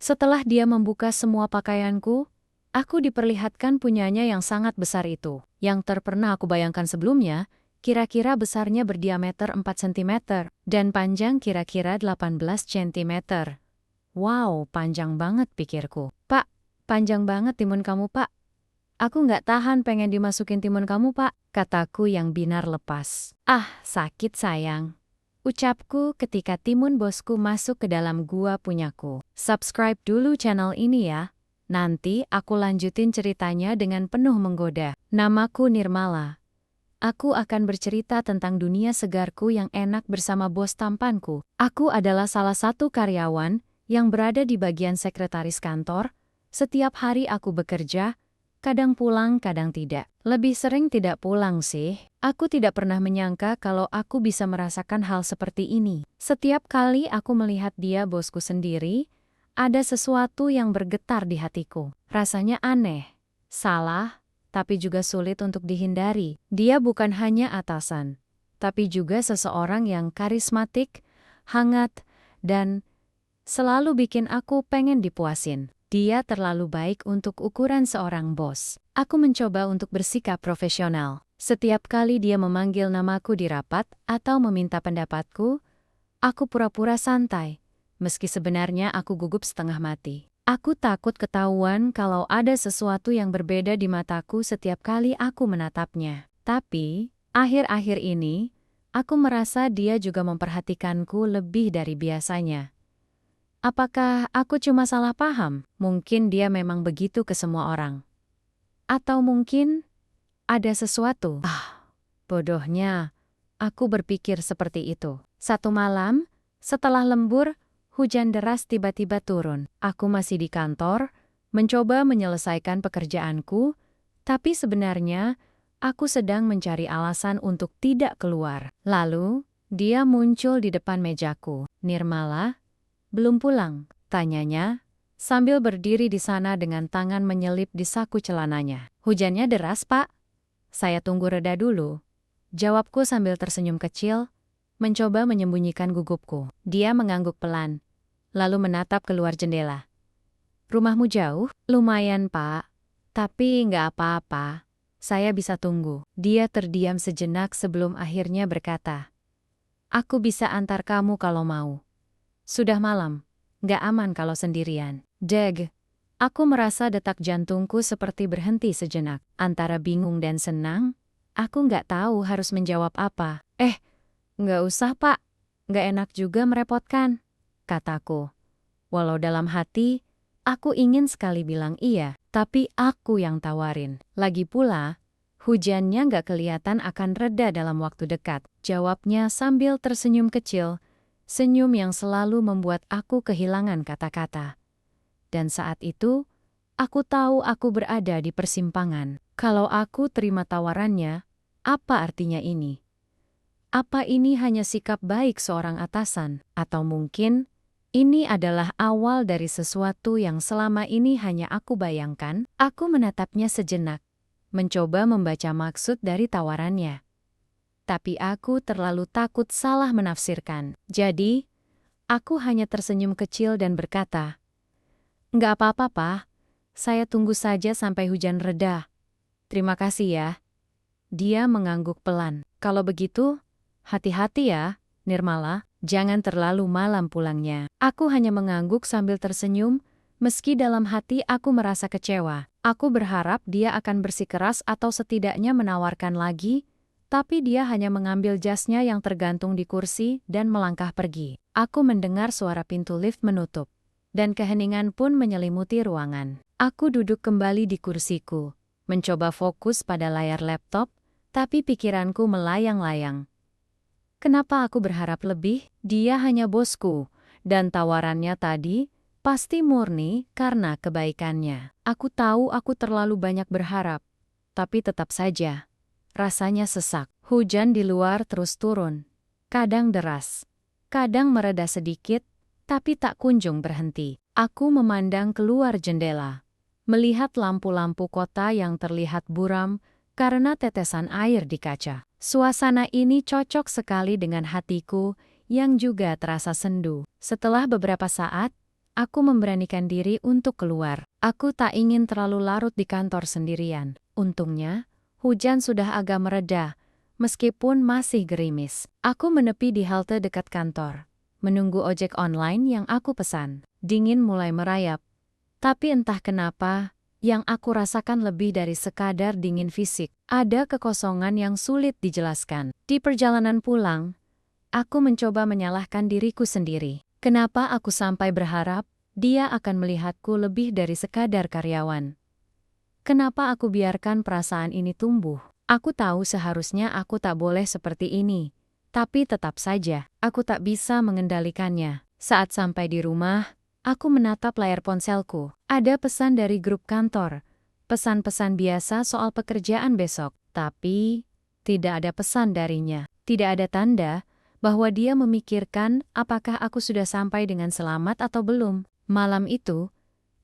Setelah dia membuka semua pakaianku, aku diperlihatkan punyanya yang sangat besar itu. Yang terpernah aku bayangkan sebelumnya, kira-kira besarnya berdiameter 4 cm dan panjang kira-kira 18 cm. Wow, panjang banget pikirku. Pak, panjang banget timun kamu, Pak. Aku nggak tahan pengen dimasukin timun kamu, Pak, kataku yang binar lepas. Ah, sakit sayang, ucapku ketika timun bosku masuk ke dalam gua punyaku. Subscribe dulu channel ini ya. Nanti aku lanjutin ceritanya dengan penuh menggoda. Namaku Nirmala. Aku akan bercerita tentang dunia segarku yang enak bersama bos tampanku. Aku adalah salah satu karyawan yang berada di bagian sekretaris kantor. Setiap hari aku bekerja, kadang pulang, kadang tidak. Lebih sering tidak pulang sih. Aku tidak pernah menyangka kalau aku bisa merasakan hal seperti ini. Setiap kali aku melihat dia bosku sendiri, ada sesuatu yang bergetar di hatiku. Rasanya aneh, salah, tapi juga sulit untuk dihindari. Dia bukan hanya atasan, tapi juga seseorang yang karismatik, hangat, dan selalu bikin aku pengen dipuasin. Dia terlalu baik untuk ukuran seorang bos. Aku mencoba untuk bersikap profesional. Setiap kali dia memanggil namaku di rapat atau meminta pendapatku, aku pura-pura santai, meski sebenarnya aku gugup setengah mati. Aku takut ketahuan kalau ada sesuatu yang berbeda di mataku setiap kali aku menatapnya. Tapi, akhir-akhir ini, aku merasa dia juga memperhatikanku lebih dari biasanya. Apakah aku cuma salah paham? Mungkin dia memang begitu ke semua orang. Atau mungkin ada sesuatu. Bodohnya, aku berpikir seperti itu. Satu malam, setelah lembur, hujan deras tiba-tiba turun. Aku masih di kantor, mencoba menyelesaikan pekerjaanku, tapi sebenarnya aku sedang mencari alasan untuk tidak keluar. Lalu, dia muncul di depan mejaku. Nirmala, belum pulang, tanyanya, sambil berdiri di sana dengan tangan menyelip di saku celananya. Hujannya deras, Pak. Saya tunggu reda dulu, jawabku sambil tersenyum kecil, mencoba menyembunyikan gugupku. Dia mengangguk pelan, lalu menatap keluar jendela. Rumahmu jauh? Lumayan, Pak. Tapi nggak apa-apa. Saya bisa tunggu. Dia terdiam sejenak sebelum akhirnya berkata, aku bisa antar kamu kalau mau. Sudah malam, nggak aman kalau sendirian. Deg, aku merasa detak jantungku seperti berhenti sejenak. Antara bingung dan senang, aku nggak tahu harus menjawab apa. Nggak usah, Pak. Nggak enak juga merepotkan, kataku. Walau dalam hati, aku ingin sekali bilang iya, tapi aku yang tawarin. Lagi pula, hujannya nggak kelihatan akan reda dalam waktu dekat, jawabnya sambil tersenyum kecil, senyum yang selalu membuat aku kehilangan kata-kata. Dan saat itu, aku tahu aku berada di persimpangan. Kalau aku terima tawarannya, apa artinya ini? Apa ini hanya sikap baik seorang atasan? Atau mungkin, ini adalah awal dari sesuatu yang selama ini hanya aku bayangkan? Aku menatapnya sejenak, mencoba membaca maksud dari tawarannya. Tapi aku terlalu takut salah menafsirkan. Jadi, aku hanya tersenyum kecil dan berkata, nggak apa-apa, Pak. Saya tunggu saja sampai hujan reda. Terima kasih ya. Dia mengangguk pelan. Kalau begitu, hati-hati ya, Nirmala. Jangan terlalu malam pulangnya. Aku hanya mengangguk sambil tersenyum, meski dalam hati aku merasa kecewa. Aku berharap dia akan bersikeras atau setidaknya menawarkan lagi, tapi dia hanya mengambil jasnya yang tergantung di kursi dan melangkah pergi. Aku mendengar suara pintu lift menutup, dan keheningan pun menyelimuti ruangan. Aku duduk kembali di kursiku, mencoba fokus pada layar laptop, tapi pikiranku melayang-layang. Kenapa aku berharap lebih? Dia hanya bosku, dan tawarannya tadi pasti murni karena kebaikannya. Aku tahu aku terlalu banyak berharap, tapi tetap saja rasanya sesak. Hujan di luar terus turun. Kadang deras, kadang mereda sedikit, tapi tak kunjung berhenti. Aku memandang keluar jendela, melihat lampu-lampu kota yang terlihat buram karena tetesan air di kaca. Suasana ini cocok sekali dengan hatiku yang juga terasa sendu. Setelah beberapa saat, Aku memberanikan diri untuk keluar. Aku tak ingin terlalu larut di kantor sendirian. Untungnya, hujan sudah agak mereda, meskipun masih gerimis. Aku menepi di halte dekat kantor, menunggu ojek online yang aku pesan. Dingin mulai merayap. Tapi entah kenapa, yang aku rasakan lebih dari sekadar dingin fisik. Ada kekosongan yang sulit dijelaskan. Di perjalanan pulang, aku mencoba menyalahkan diriku sendiri. Kenapa aku sampai berharap dia akan melihatku lebih dari sekadar karyawan? Kenapa aku biarkan perasaan ini tumbuh? Aku tahu seharusnya aku tak boleh seperti ini. Tapi tetap saja, aku tak bisa mengendalikannya. Saat sampai di rumah, aku menatap layar ponselku. Ada pesan dari grup kantor. Pesan-pesan biasa soal pekerjaan besok. Tapi, tidak ada pesan darinya. Tidak ada tanda bahwa dia memikirkan apakah aku sudah sampai dengan selamat atau belum. Malam itu,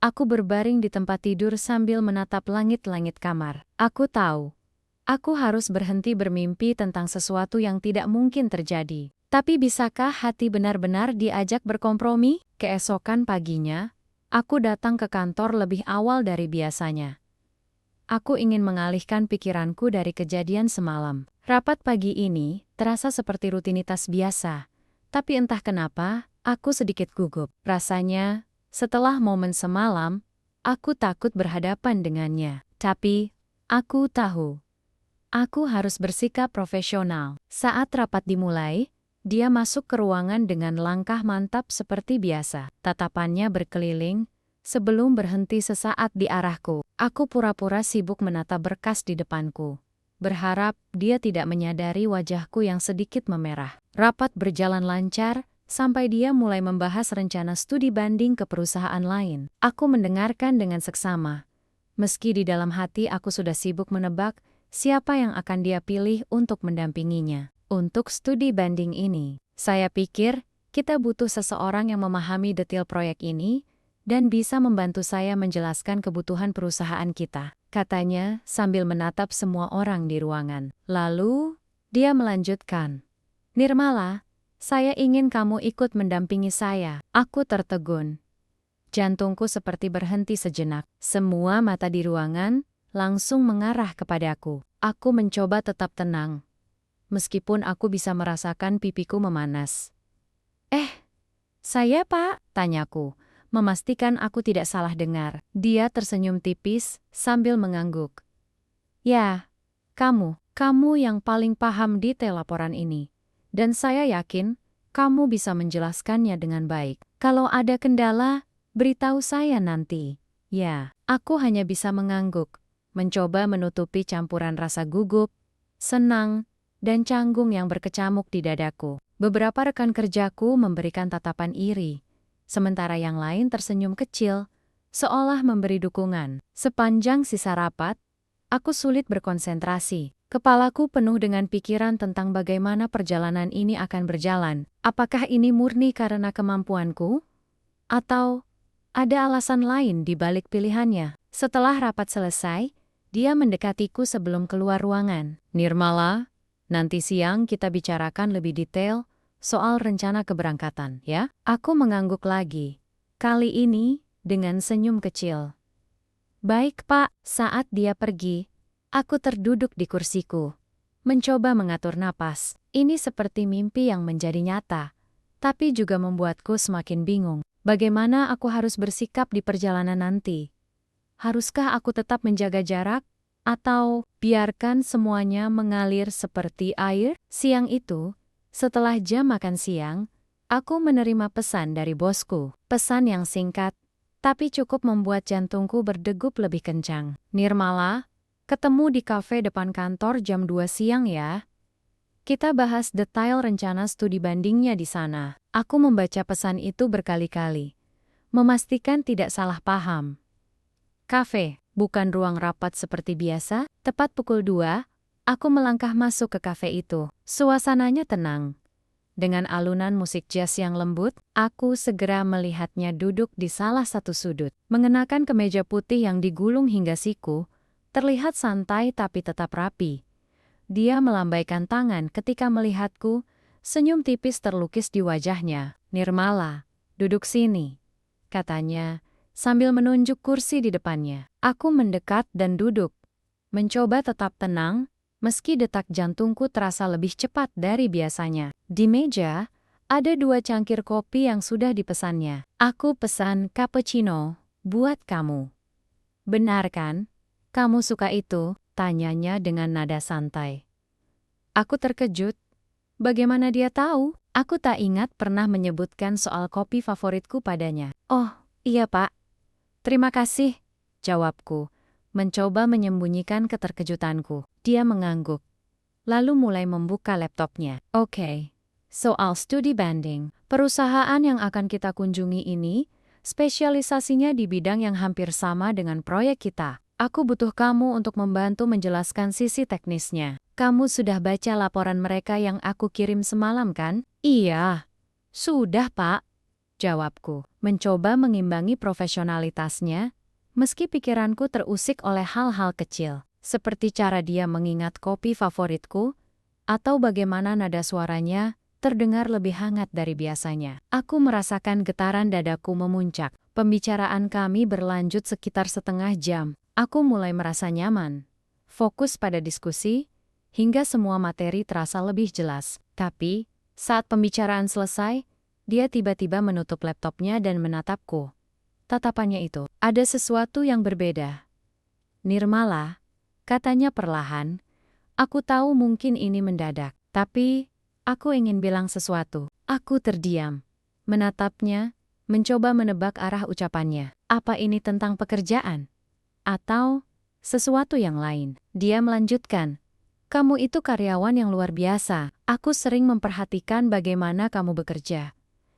aku berbaring di tempat tidur sambil menatap langit-langit kamar. Aku tahu, aku harus berhenti bermimpi tentang sesuatu yang tidak mungkin terjadi. Tapi bisakah hati benar-benar diajak berkompromi? Keesokan paginya, aku datang ke kantor lebih awal dari biasanya. Aku ingin mengalihkan pikiranku dari kejadian semalam. Rapat pagi ini terasa seperti rutinitas biasa. Tapi entah kenapa, aku sedikit gugup. Rasanya, setelah momen semalam, aku takut berhadapan dengannya. Tapi, aku tahu, aku harus bersikap profesional. Saat rapat dimulai, dia masuk ke ruangan dengan langkah mantap seperti biasa. Tatapannya berkeliling, sebelum berhenti sesaat di arahku. Aku pura-pura sibuk menata berkas di depanku, berharap dia tidak menyadari wajahku yang sedikit memerah. Rapat berjalan lancar, sampai dia mulai membahas rencana studi banding ke perusahaan lain. Aku mendengarkan dengan seksama, meski di dalam hati aku sudah sibuk menebak siapa yang akan dia pilih untuk mendampinginya. Untuk studi banding ini, saya pikir kita butuh seseorang yang memahami detail proyek ini dan bisa membantu saya menjelaskan kebutuhan perusahaan kita, katanya sambil menatap semua orang di ruangan. Lalu, dia melanjutkan, "Nirmala, saya ingin kamu ikut mendampingi saya." Aku tertegun. Jantungku seperti berhenti sejenak. Semua mata di ruangan langsung mengarah kepadaku. Aku mencoba tetap tenang, meskipun aku bisa merasakan pipiku memanas. Saya Pak?" tanyaku, memastikan aku tidak salah dengar. Dia tersenyum tipis sambil mengangguk. "Ya, kamu yang paling paham detail laporan ini. Dan saya yakin kamu bisa menjelaskannya dengan baik. Kalau ada kendala, beritahu saya nanti." Ya, aku hanya bisa mengangguk, mencoba menutupi campuran rasa gugup, senang, dan canggung yang berkecamuk di dadaku. Beberapa rekan kerjaku memberikan tatapan iri, sementara yang lain tersenyum kecil, seolah memberi dukungan. Sepanjang sisa rapat, aku sulit berkonsentrasi. Kepalaku penuh dengan pikiran tentang bagaimana perjalanan ini akan berjalan. Apakah ini murni karena kemampuanku? Atau ada alasan lain di balik pilihannya? Setelah rapat selesai, dia mendekatiku sebelum keluar ruangan. "Nirmala, nanti siang kita bicarakan lebih detail soal rencana keberangkatan, ya?" Aku mengangguk lagi, kali ini dengan senyum kecil. "Baik Pak." Saat dia pergi, aku terduduk di kursiku, mencoba mengatur napas. Ini seperti mimpi yang menjadi nyata, tapi juga membuatku semakin bingung. Bagaimana aku harus bersikap di perjalanan nanti? Haruskah aku tetap menjaga jarak? Atau biarkan semuanya mengalir seperti air? Siang itu, setelah jam makan siang, aku menerima pesan dari bosku. Pesan yang singkat, tapi cukup membuat jantungku berdegup lebih kencang. "Nirmala, ketemu di kafe depan kantor jam 2 siang ya. Kita bahas detail rencana studi bandingnya di sana." Aku membaca pesan itu berkali-kali, memastikan tidak salah paham. Kafe, bukan ruang rapat seperti biasa. Tepat pukul 2, aku melangkah masuk ke kafe itu. Suasananya tenang. Dengan alunan musik jazz yang lembut, aku segera melihatnya duduk di salah satu sudut. Mengenakan kemeja putih yang digulung hingga siku, terlihat santai tapi tetap rapi. Dia melambaikan tangan ketika melihatku, senyum tipis terlukis di wajahnya. "Nirmala, duduk sini. katanya, sambil menunjuk kursi di depannya. Aku mendekat dan duduk, mencoba tetap tenang, meski detak jantungku terasa lebih cepat dari biasanya. Di meja, ada 2 cangkir kopi yang sudah dipesannya. Aku pesan cappuccino buat kamu. Benar kan? Kamu suka itu? Tanyanya dengan nada santai. Aku terkejut. Bagaimana dia tahu? Aku tak ingat pernah menyebutkan soal kopi favoritku padanya. Oh, iya Pak. Terima kasih, jawabku, mencoba menyembunyikan keterkejutanku. Dia mengangguk, lalu mulai membuka laptopnya. Oke, soal studi banding. Perusahaan yang akan kita kunjungi ini, spesialisasinya di bidang yang hampir sama dengan proyek kita. Aku butuh kamu untuk membantu menjelaskan sisi teknisnya. Kamu sudah baca laporan mereka yang aku kirim semalam kan? Iya. Sudah, Pak. Jawabku, mencoba mengimbangi profesionalitasnya, meski pikiranku terusik oleh hal-hal kecil, seperti cara dia mengingat kopi favoritku, atau bagaimana nada suaranya terdengar lebih hangat dari biasanya. Aku merasakan getaran dadaku memuncak. Pembicaraan kami berlanjut sekitar setengah jam. Aku mulai merasa nyaman, fokus pada diskusi, hingga semua materi terasa lebih jelas. Tapi, saat pembicaraan selesai, dia tiba-tiba menutup laptopnya dan menatapku. Tatapannya itu, ada sesuatu yang berbeda. Nirmala, katanya perlahan, aku tahu mungkin ini mendadak, tapi aku ingin bilang sesuatu. Aku terdiam, menatapnya, mencoba menebak arah ucapannya. Apa ini tentang pekerjaan? Atau sesuatu yang lain? Dia melanjutkan, kamu itu karyawan yang luar biasa. Aku sering memperhatikan bagaimana kamu bekerja.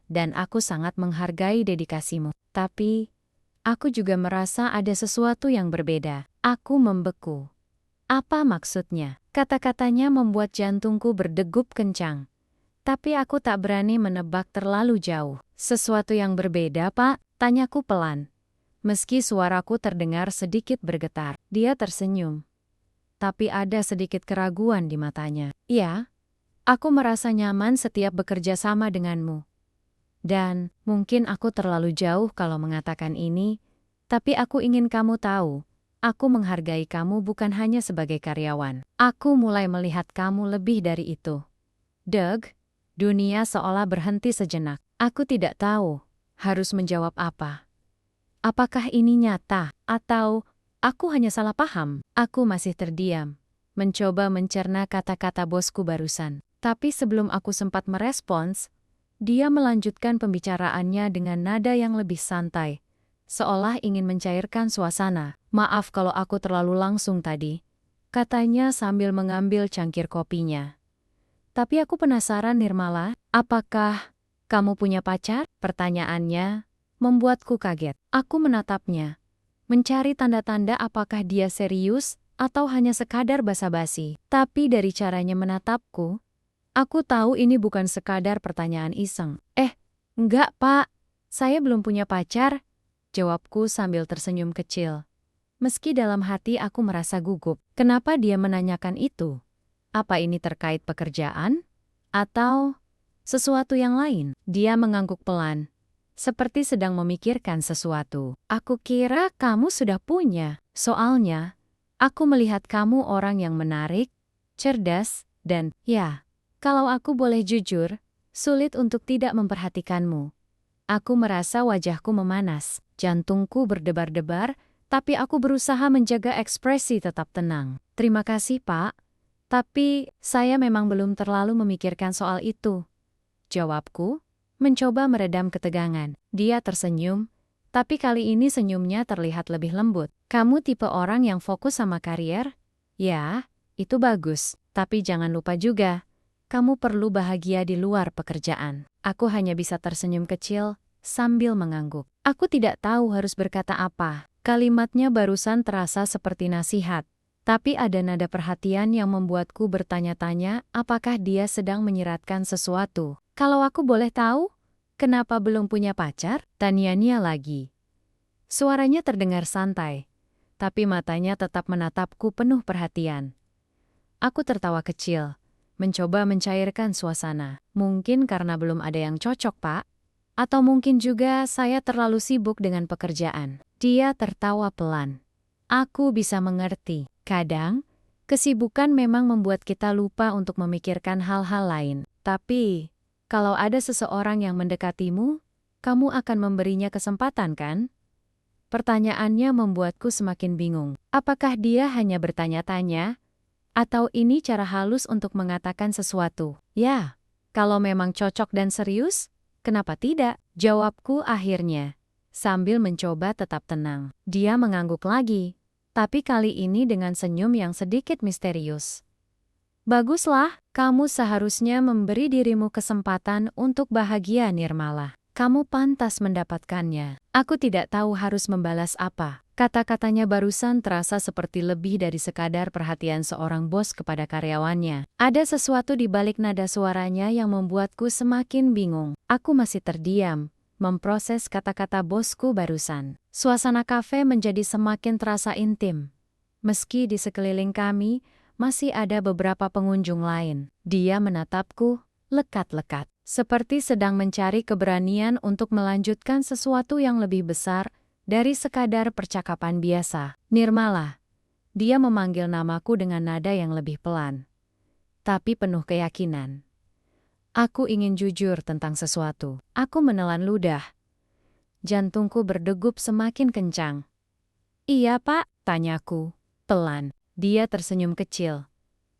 Dan aku sangat menghargai dedikasimu. Tapi, aku juga merasa ada sesuatu yang berbeda. Aku membeku. Apa maksudnya? Kata-katanya membuat jantungku berdegup kencang. Tapi aku tak berani menebak terlalu jauh. Sesuatu yang berbeda, Pak? Tanyaku pelan. Meski suaraku terdengar sedikit bergetar. Dia tersenyum. Tapi ada sedikit keraguan di matanya. Ya, aku merasa nyaman setiap bekerja sama denganmu. Dan mungkin aku terlalu jauh kalau mengatakan ini, tapi aku ingin kamu tahu, aku menghargai kamu bukan hanya sebagai karyawan. Aku mulai melihat kamu lebih dari itu. Doug, dunia seolah berhenti sejenak. Aku tidak tahu harus menjawab apa. Apakah ini nyata atau aku hanya salah paham? Aku masih terdiam, mencoba mencerna kata-kata bosku barusan. Tapi sebelum aku sempat merespons, dia melanjutkan pembicaraannya dengan nada yang lebih santai, seolah ingin mencairkan suasana. Maaf kalau aku terlalu langsung tadi, katanya sambil mengambil cangkir kopinya. Tapi aku penasaran Nirmala, apakah kamu punya pacar? Pertanyaannya membuatku kaget. Aku menatapnya, mencari tanda-tanda apakah dia serius atau hanya sekadar basa-basi. Tapi dari caranya menatapku, aku tahu ini bukan sekadar pertanyaan iseng. Enggak Pak, saya belum punya pacar, jawabku sambil tersenyum kecil. Meski dalam hati aku merasa gugup. Kenapa dia menanyakan itu? Apa ini terkait pekerjaan? Atau sesuatu yang lain? Dia mengangguk pelan, seperti sedang memikirkan sesuatu. Aku kira kamu sudah punya. Soalnya, aku melihat kamu orang yang menarik, cerdas, dan, ya, kalau aku boleh jujur, sulit untuk tidak memperhatikanmu. Aku merasa wajahku memanas, jantungku berdebar-debar, tapi aku berusaha menjaga ekspresi tetap tenang. Terima kasih, Pak. Tapi, saya memang belum terlalu memikirkan soal itu. Jawabku, mencoba meredam ketegangan. Dia tersenyum, tapi kali ini senyumnya terlihat lebih lembut. Kamu tipe orang yang fokus sama karier? Ya, itu bagus. Tapi jangan lupa juga, kamu perlu bahagia di luar pekerjaan. Aku hanya bisa tersenyum kecil, sambil mengangguk. Aku tidak tahu harus berkata apa. Kalimatnya barusan terasa seperti nasihat. Tapi ada nada perhatian yang membuatku bertanya-tanya apakah dia sedang menyiratkan sesuatu. Kalau aku boleh tahu, kenapa belum punya pacar? Tanyanya lagi. Suaranya terdengar santai, tapi matanya tetap menatapku penuh perhatian. Aku tertawa kecil, mencoba mencairkan suasana. Mungkin karena belum ada yang cocok, Pak. Atau mungkin juga saya terlalu sibuk dengan pekerjaan. Dia tertawa pelan. Aku bisa mengerti. Kadang, kesibukan memang membuat kita lupa untuk memikirkan hal-hal lain. Tapi, kalau ada seseorang yang mendekatimu, kamu akan memberinya kesempatan kan? Pertanyaannya membuatku semakin bingung. Apakah dia hanya bertanya-tanya? Atau ini cara halus untuk mengatakan sesuatu? Ya, kalau memang cocok dan serius, kenapa tidak? Jawabku akhirnya, sambil mencoba tetap tenang. Dia mengangguk lagi, tapi kali ini dengan senyum yang sedikit misterius. Baguslah, kamu seharusnya memberi dirimu kesempatan untuk bahagia, Nirmala. Kamu pantas mendapatkannya. Aku tidak tahu harus membalas apa. Kata-katanya barusan terasa seperti lebih dari sekadar perhatian seorang bos kepada karyawannya. Ada sesuatu di balik nada suaranya yang membuatku semakin bingung. Aku masih terdiam, memproses kata-kata bosku barusan. Suasana kafe menjadi semakin terasa intim. Meski di sekeliling kami, masih ada beberapa pengunjung lain. Dia menatapku, lekat-lekat. Seperti sedang mencari keberanian untuk melanjutkan sesuatu yang lebih besar dari sekadar percakapan biasa. Nirmala. Dia memanggil namaku dengan nada yang lebih pelan, tapi penuh keyakinan. Aku ingin jujur tentang sesuatu. Aku menelan ludah. Jantungku berdegup semakin kencang. Iya, Pak, tanyaku, pelan. Dia tersenyum kecil,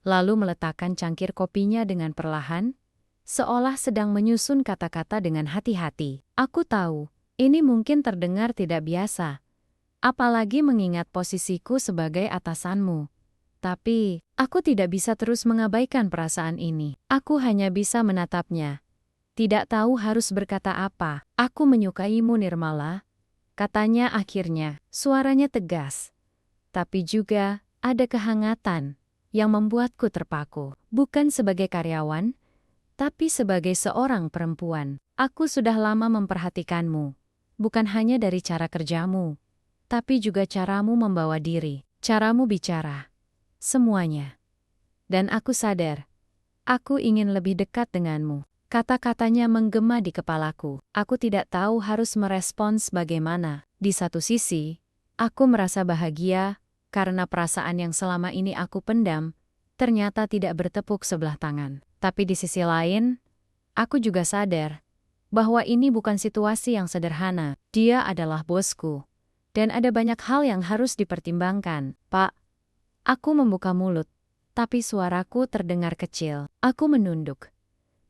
lalu meletakkan cangkir kopinya dengan perlahan, seolah sedang menyusun kata-kata dengan hati-hati. Aku tahu, ini mungkin terdengar tidak biasa, apalagi mengingat posisiku sebagai atasanmu. Tapi, aku tidak bisa terus mengabaikan perasaan ini. Aku hanya bisa menatapnya. Tidak tahu harus berkata apa. Aku menyukaimu, Nirmala, katanya akhirnya. Suaranya tegas, tapi juga ada kehangatan yang membuatku terpaku. Bukan sebagai karyawan, tapi sebagai seorang perempuan. Aku sudah lama memperhatikanmu. Bukan hanya dari cara kerjamu, tapi juga caramu membawa diri, caramu bicara. Semuanya. Dan aku sadar, aku ingin lebih dekat denganmu. Kata-katanya menggema di kepalaku. Aku tidak tahu harus merespons bagaimana. Di satu sisi, aku merasa bahagia karena perasaan yang selama ini aku pendam ternyata tidak bertepuk sebelah tangan. Tapi di sisi lain, aku juga sadar bahwa ini bukan situasi yang sederhana. Dia adalah bosku, dan ada banyak hal yang harus dipertimbangkan. Pak, aku membuka mulut, tapi suaraku terdengar kecil. Aku menunduk,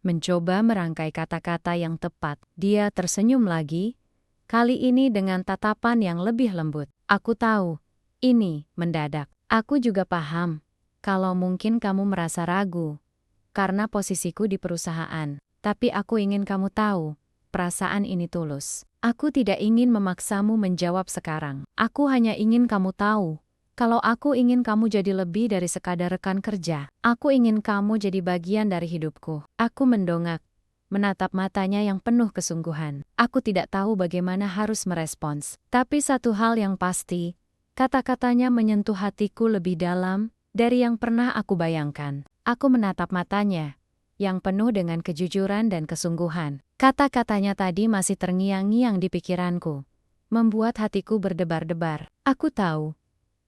mencoba merangkai kata-kata yang tepat. Dia tersenyum lagi, kali ini dengan tatapan yang lebih lembut. Aku tahu, ini mendadak. Aku juga paham kalau mungkin kamu merasa ragu karena posisiku di perusahaan. Tapi aku ingin kamu tahu, perasaan ini tulus. Aku tidak ingin memaksamu menjawab sekarang. Aku hanya ingin kamu tahu, kalau aku ingin kamu jadi lebih dari sekadar rekan kerja. Aku ingin kamu jadi bagian dari hidupku. Aku mendongak, menatap matanya yang penuh kesungguhan. Aku tidak tahu bagaimana harus merespons. Tapi satu hal yang pasti, kata-katanya menyentuh hatiku lebih dalam dari yang pernah aku bayangkan. Aku menatap matanya, yang penuh dengan kejujuran dan kesungguhan. Kata-katanya tadi masih terngiang-ngiang di pikiranku, membuat hatiku berdebar-debar. Aku tahu,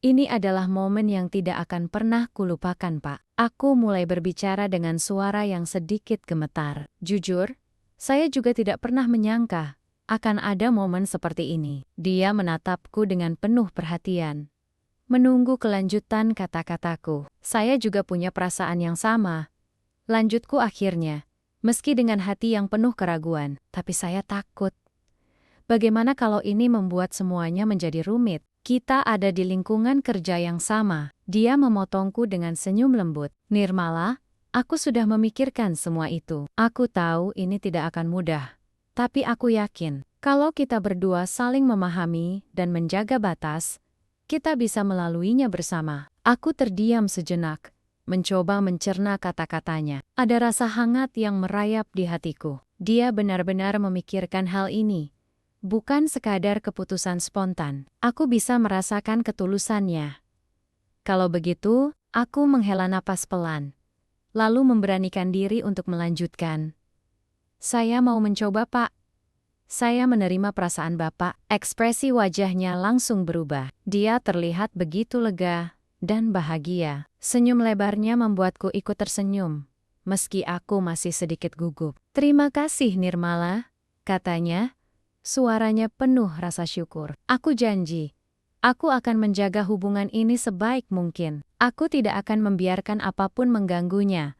ini adalah momen yang tidak akan pernah kulupakan, Pak. Aku mulai berbicara dengan suara yang sedikit gemetar. Jujur, saya juga tidak pernah menyangka akan ada momen seperti ini. Dia menatapku dengan penuh perhatian, menunggu kelanjutan kata-kataku. Saya juga punya perasaan yang sama. Lanjutku akhirnya, meski dengan hati yang penuh keraguan, tapi saya takut. Bagaimana kalau ini membuat semuanya menjadi rumit? Kita ada di lingkungan kerja yang sama. Dia memotongku dengan senyum lembut. Nirmala, aku sudah memikirkan semua itu. Aku tahu ini tidak akan mudah. Tapi aku yakin, kalau kita berdua saling memahami dan menjaga batas, kita bisa melaluinya bersama. Aku terdiam sejenak, mencoba mencerna kata-katanya. Ada rasa hangat yang merayap di hatiku. Dia benar-benar memikirkan hal ini, bukan sekadar keputusan spontan. Aku bisa merasakan ketulusannya. Kalau begitu, aku menghela napas pelan, lalu memberanikan diri untuk melanjutkan. Saya mau mencoba, Pak. Saya menerima perasaan Bapak. Ekspresi wajahnya langsung berubah. Dia terlihat begitu lega dan bahagia. Senyum lebarnya membuatku ikut tersenyum, meski aku masih sedikit gugup. "Terima kasih, Nirmala," katanya. Suaranya penuh rasa syukur. "Aku janji, aku akan menjaga hubungan ini sebaik mungkin. Aku tidak akan membiarkan apapun mengganggunya,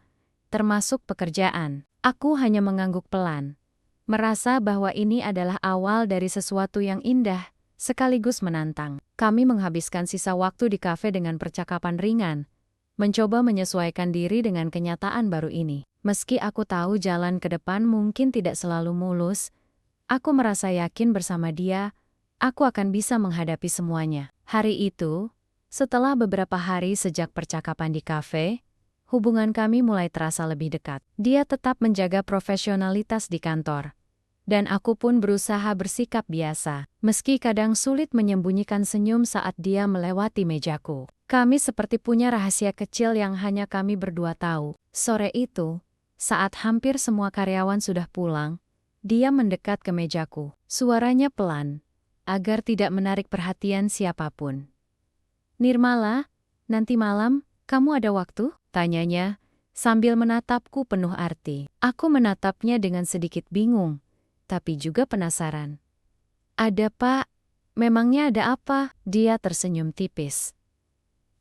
termasuk pekerjaan." Aku hanya mengangguk pelan, merasa bahwa ini adalah awal dari sesuatu yang indah, sekaligus menantang. Kami menghabiskan sisa waktu di kafe dengan percakapan ringan, mencoba menyesuaikan diri dengan kenyataan baru ini. Meski aku tahu jalan ke depan mungkin tidak selalu mulus, aku merasa yakin bersama dia, aku akan bisa menghadapi semuanya. Hari itu, setelah beberapa hari sejak percakapan di kafe, hubungan kami mulai terasa lebih dekat. Dia tetap menjaga profesionalitas di kantor, dan aku pun berusaha bersikap biasa, meski kadang sulit menyembunyikan senyum saat dia melewati mejaku. Kami seperti punya rahasia kecil yang hanya kami berdua tahu. Sore itu, saat hampir semua karyawan sudah pulang, dia mendekat ke mejaku. Suaranya pelan, agar tidak menarik perhatian siapapun. "Nirmala, nanti malam, kamu ada waktu?" tanyanya, sambil menatapku penuh arti. Aku menatapnya dengan sedikit bingung, tapi juga penasaran. "Ada, Pak. Memangnya ada apa?" Dia tersenyum tipis.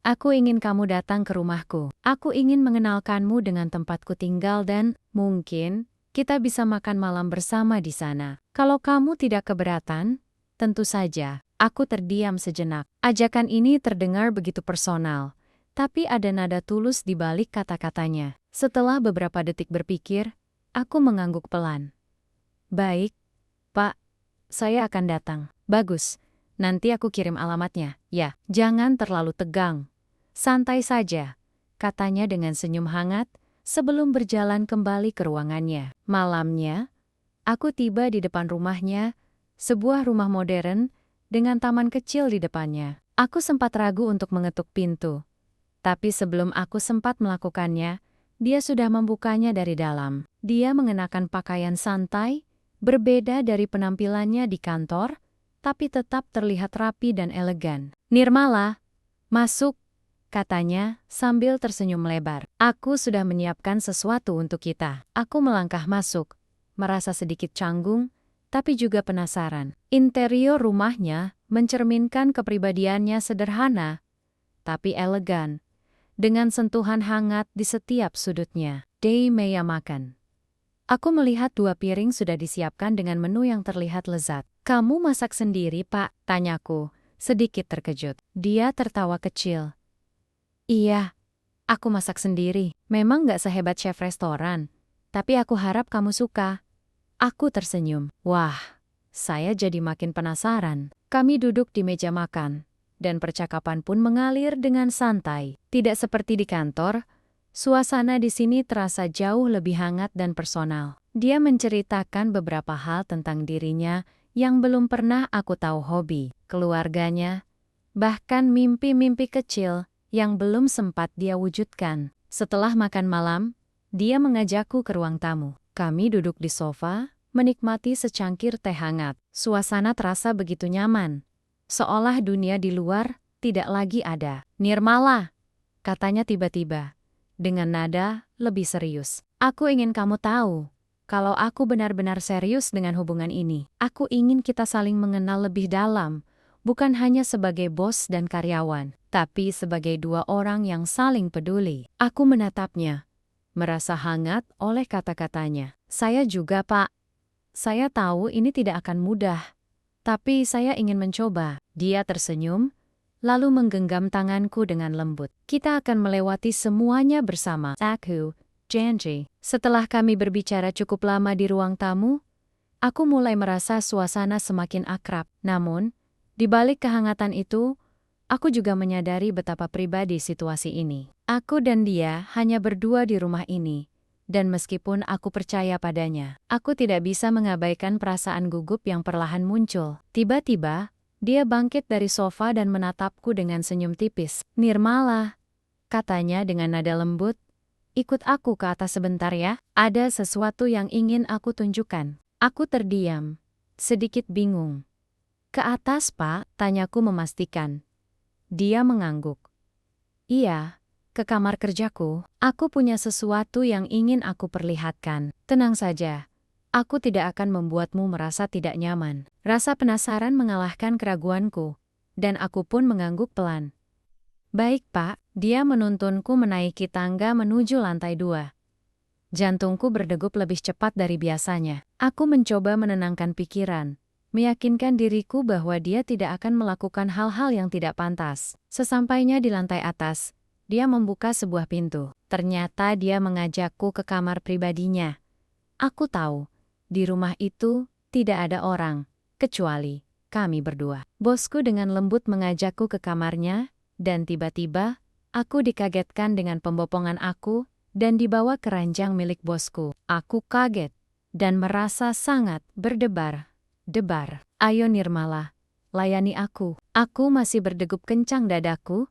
"Aku ingin kamu datang ke rumahku. Aku ingin mengenalkanmu dengan tempatku tinggal dan, mungkin, kita bisa makan malam bersama di sana. Kalau kamu tidak keberatan, tentu saja." Aku terdiam sejenak. Ajakan ini terdengar begitu personal, tapi ada nada tulus di balik kata-katanya. Setelah beberapa detik berpikir, aku mengangguk pelan. "Baik, Pak. Saya akan datang." "Bagus. Nanti aku kirim alamatnya." "Ya, jangan terlalu tegang. Santai saja," katanya dengan senyum hangat, sebelum berjalan kembali ke ruangannya. Malamnya, aku tiba di depan rumahnya, sebuah rumah modern, dengan taman kecil di depannya. Aku sempat ragu untuk mengetuk pintu, tapi sebelum aku sempat melakukannya, dia sudah membukanya dari dalam. Dia mengenakan pakaian santai, berbeda dari penampilannya di kantor, tapi tetap terlihat rapi dan elegan. "Nirmala, masuk," katanya sambil tersenyum lebar. "Aku sudah menyiapkan sesuatu untuk kita." Aku melangkah masuk, merasa sedikit canggung, tapi juga penasaran. Interior rumahnya mencerminkan kepribadiannya sederhana, tapi elegan, dengan sentuhan hangat di setiap sudutnya. Di meja makan, aku melihat 2 piring sudah disiapkan dengan menu yang terlihat lezat. "Kamu masak sendiri, Pak?" tanyaku, sedikit terkejut. Dia tertawa kecil. "Iya, aku masak sendiri. Memang nggak sehebat chef restoran, tapi aku harap kamu suka." Aku tersenyum. Wah, saya jadi makin penasaran. Kami duduk di meja makan, dan percakapan pun mengalir dengan santai. Tidak seperti di kantor, suasana di sini terasa jauh lebih hangat dan personal. Dia menceritakan beberapa hal tentang dirinya yang belum pernah aku tahu, hobi, keluarganya, bahkan mimpi-mimpi kecil yang belum sempat dia wujudkan. Setelah makan malam, dia mengajakku ke ruang tamu. Kami duduk di sofa, menikmati secangkir teh hangat. Suasana terasa begitu nyaman, seolah dunia di luar tidak lagi ada. "Nirmala," katanya tiba-tiba, dengan nada lebih serius. "Aku ingin kamu tahu, kalau aku benar-benar serius dengan hubungan ini. Aku ingin kita saling mengenal lebih dalam, bukan hanya sebagai bos dan karyawan, tapi sebagai 2 orang yang saling peduli." Aku menatapnya, merasa hangat oleh kata-katanya. "Saya juga, Pak. Saya tahu ini tidak akan mudah, tapi saya ingin mencoba." Dia tersenyum, lalu menggenggam tanganku dengan lembut. "Kita akan melewati semuanya bersama." Aku janji. Setelah kami berbicara cukup lama di ruang tamu, aku mulai merasa suasana semakin akrab. Namun, di balik kehangatan itu, aku juga menyadari betapa pribadi situasi ini. Aku dan dia hanya berdua di rumah ini, dan meskipun aku percaya padanya, aku tidak bisa mengabaikan perasaan gugup yang perlahan muncul. Tiba-tiba, dia bangkit dari sofa dan menatapku dengan senyum tipis. "Nirmala," katanya dengan nada lembut, "ikut aku ke atas sebentar ya. Ada sesuatu yang ingin aku tunjukkan." Aku terdiam, sedikit bingung. Ke atas, Pak, tanyaku memastikan. Dia mengangguk. Iya, ke kamar kerjaku. Aku punya sesuatu yang ingin aku perlihatkan. Tenang saja. Aku tidak akan membuatmu merasa tidak nyaman. Rasa penasaran mengalahkan keraguanku, dan aku pun mengangguk pelan. Baik, Pak. Dia menuntunku menaiki tangga menuju lantai 2. Jantungku berdegup lebih cepat dari biasanya. Aku mencoba menenangkan pikiran, meyakinkan diriku bahwa dia tidak akan melakukan hal-hal yang tidak pantas. Sesampainya di lantai atas, dia membuka sebuah pintu. Ternyata dia mengajakku ke kamar pribadinya. Aku tahu, di rumah itu tidak ada orang, kecuali kami berdua. Bosku dengan lembut mengajakku ke kamarnya, dan tiba-tiba, aku dikagetkan dengan pembopongan aku, dan dibawa ke ranjang milik bosku. Aku kaget, dan merasa sangat berdebar-debar. Ayo Nirmala, layani aku. Aku masih berdegup kencang dadaku.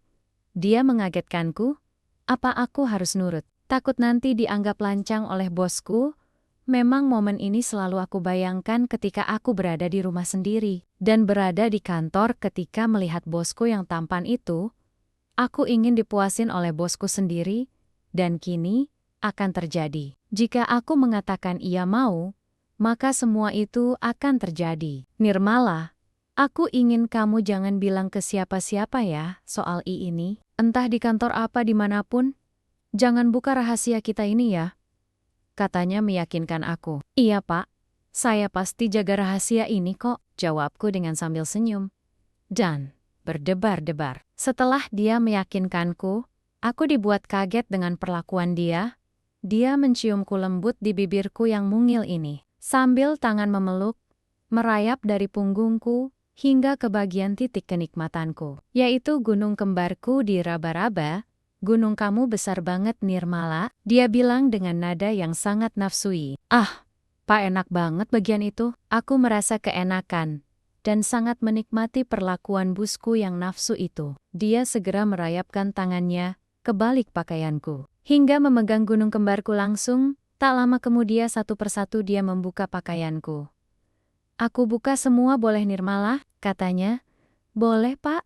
Dia mengagetkanku. Apa aku harus nurut? Takut nanti dianggap lancang oleh bosku? Memang momen ini selalu aku bayangkan ketika aku berada di rumah sendiri, dan berada di kantor ketika melihat bosku yang tampan itu. Aku ingin dipuasin oleh bosku sendiri, dan kini akan terjadi. Jika aku mengatakan iya mau, maka semua itu akan terjadi. Nirmala, aku ingin kamu jangan bilang ke siapa-siapa ya soal ini, entah di kantor apa dimanapun. Jangan buka rahasia kita ini ya. Katanya meyakinkan aku. Iya Pak, saya pasti jaga rahasia ini kok, jawabku dengan sambil senyum. Dan berdebar-debar. Setelah dia meyakinkanku, aku dibuat kaget dengan perlakuan dia. Dia menciumku lembut di bibirku yang mungil ini, sambil tangan memeluk, merayap dari punggungku, hingga ke bagian titik kenikmatanku, yaitu gunung kembarku di raba-raba. Gunung kamu besar banget Nirmala, dia bilang dengan nada yang sangat nafsui. Ah, Pak enak banget bagian itu. Aku merasa keenakan, dan sangat menikmati perlakuan bosku yang nafsu itu. Dia segera merayapkan tangannya ke balik pakaianku, hingga memegang gunung kembarku langsung. Tak lama kemudian satu persatu dia membuka pakaianku. Aku buka semua boleh Nirmala, katanya. Boleh Pak,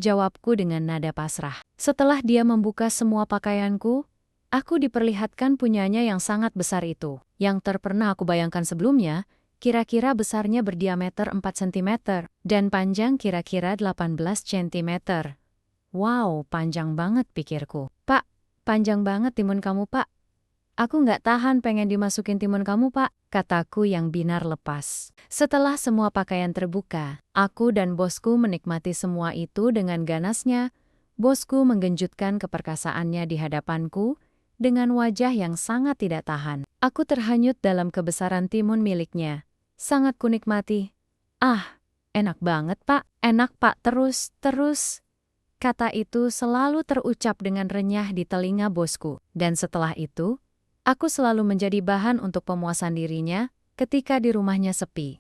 jawabku dengan nada pasrah. Setelah dia membuka semua pakaianku, aku diperlihatkan punyanya yang sangat besar itu, yang terpernah aku bayangkan sebelumnya. Kira-kira besarnya berdiameter 4 cm, dan panjang kira-kira 18 cm. Wow, panjang banget pikirku. Pak, panjang banget timun kamu Pak. Aku nggak tahan pengen dimasukin timun kamu Pak, kataku yang binar lepas. Setelah semua pakaian terbuka, aku dan bosku menikmati semua itu dengan ganasnya. Bosku menggenjutkan keperkasaannya di hadapanku, dengan wajah yang sangat tidak tahan. Aku terhanyut dalam kebesaran timun miliknya. Sangat kunikmati. Ah, enak banget Pak, enak Pak terus. Kata itu selalu terucap dengan renyah di telinga bosku. Dan setelah itu, aku selalu menjadi bahan untuk pemuasan dirinya ketika di rumahnya sepi.